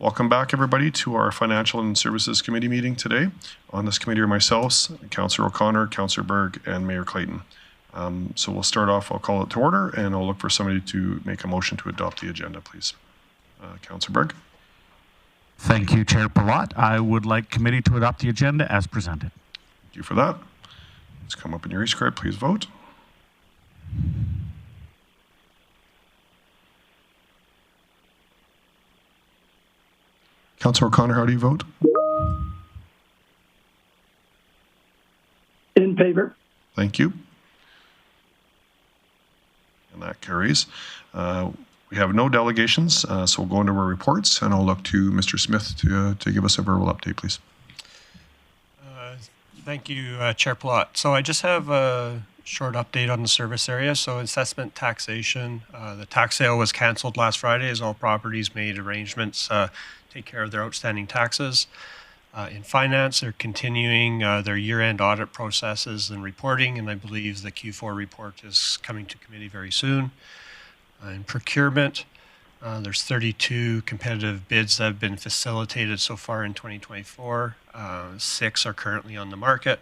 Welcome back, everybody, to our Financial and Services Committee meeting today. On this committee are myself, Councillor O'Connor, Councillor Berg, and Mayor Clayton. So we'll start off, I'll call it to order, and I'll look for somebody to make a motion to adopt the agenda, please. Councillor Berg. Thank you, Chair Palat. I would like committee to adopt the agenda as presented. Thank you for that. Let's come up in your e-script, please vote. Councillor O'Connor, how do you vote? In favor. Thank you. And that carries. We have no delegations, so we'll go into our reports, and I'll look to Mr. Smith to give us a verbal update, please. Thank you, Chair Palat. So I just have a short update on the service area. So assessment taxation, the tax sale was canceled last Friday as all properties made arrangements take care of their outstanding taxes. In finance, they're continuing their year-end audit processes and reporting, and I believe the Q4 report is coming to committee very soon. In procurement, there's 32 competitive bids that have been facilitated so far in 2024. 6 are currently on the market.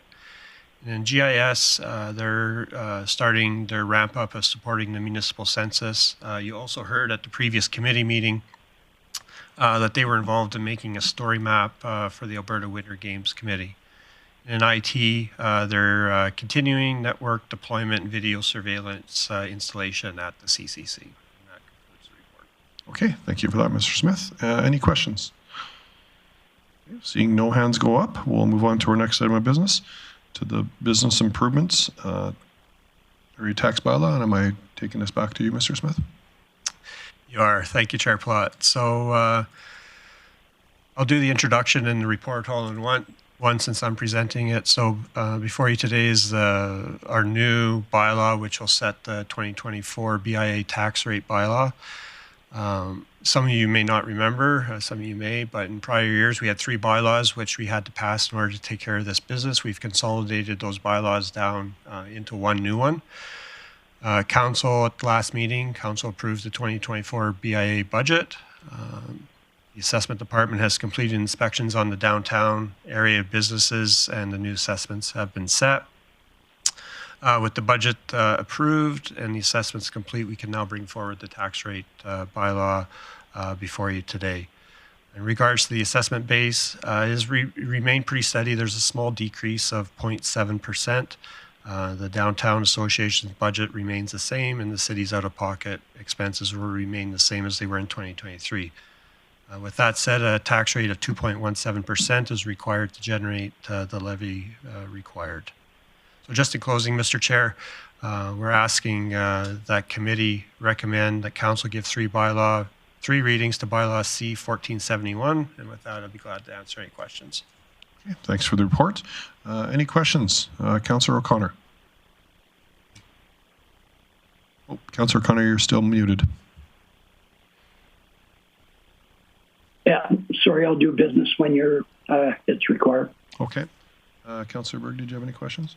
And in GIS, they're starting their ramp up of supporting the municipal census. You also heard at the previous committee meeting that they were involved in making a story map for the Alberta Winter Games Committee. In IT, they're continuing network deployment and video surveillance installation at the CCC. And that concludes the report. Okay, thank you for that, Mr. Smith. Any questions? Seeing no hands go up, we'll move on to our next item of business, to the business improvements area tax bylaw. And am I taking this back to you, Mr. Smith? You are. Thank you, Chair Platt. So I'll do the introduction and the report all in one since I'm presenting it. So before you today is our new bylaw, which will set the 2024 BIA tax rate bylaw. Some of you may not remember, some of you may, but in prior years we had 3 bylaws which we had to pass in order to take care of this business. We've consolidated those bylaws down into one new one. Council at the last meeting, Council approved the 2024 BIA budget. The assessment department has completed inspections on the downtown area of businesses, and the new assessments have been set. With the budget approved and the assessments complete, we can now bring forward the tax rate bylaw before you today. In regards to the assessment base, it has remained pretty steady. There's a small decrease of 0.7%. The Downtown Association's budget remains the same, and the city's out-of-pocket expenses will remain the same as they were in 2023. With that said, a tax rate of 2.17% is required to generate the levy required. So just in closing, Mr. Chair, we're asking that committee recommend that Council give 3 readings to Bylaw C 1471, and with that, I'd be glad to answer any questions. Okay, thanks for the report. Any questions? Councillor O'Connor. Oh, Councillor O'Connor, you're still muted. Yeah, sorry, I'll do business when it's required. Okay. Councillor Berg, did you have any questions?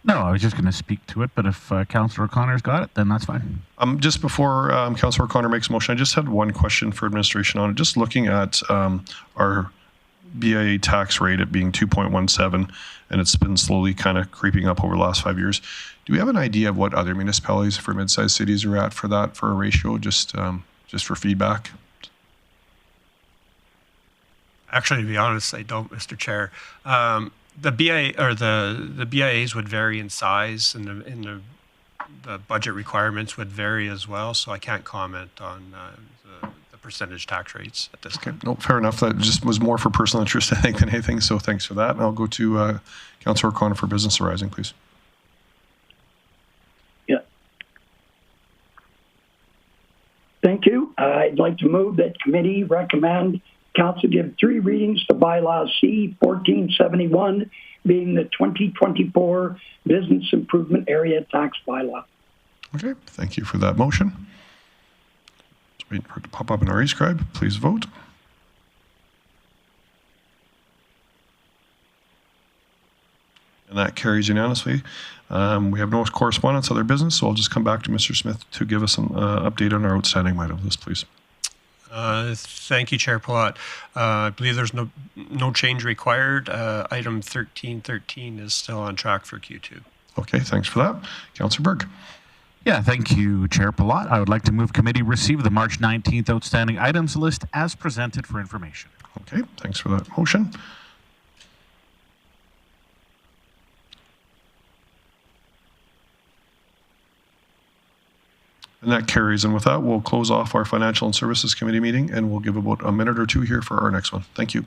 No, I was just going to speak to it, but if Councillor O'Connor's got it, then that's fine. Just before Councillor O'Connor makes a motion, I just had one question for administration on it. Just looking at our BIA tax rate at being 2.17, and it's been slowly kind of creeping up over the last 5 years. Do we have an idea of what other municipalities for mid-sized cities are at for that, for a ratio, just for feedback? Actually, to be honest, I don't, Mr. Chair. The BIA or the BIAs would vary in size, and the budget requirements would vary as well. So I can't comment on the percentage tax rates at this time. No, fair enough. That just was more for personal interest, I think, than anything. So thanks for that. And I'll go to Councillor O'Connor for business arising, please. Yeah. Thank you. I'd like to move that committee recommend Council give 3 readings to Bylaw C 1471, being the 2024 Business Improvement Area Tax Bylaw. Okay, thank you for that motion. Just waiting for it to pop up in our e-scribe. Please vote. And that carries unanimously. We have no correspondence, other business, so I'll just come back to Mr. Smith to give us an update on our outstanding item list, please. Thank you, Chair Palat. I believe there's no change required. Item 1313 is still on track for Q2. Okay, thanks for that. Councillor Berg. Yeah, thank you, Chair Palat. I would like to move committee receive the March 19th outstanding items list as presented for information. Okay, thanks for that motion. And that carries. And with that, we'll close off our Financial and Services Committee meeting, and we'll give about a minute or two here for our next one. Thank you.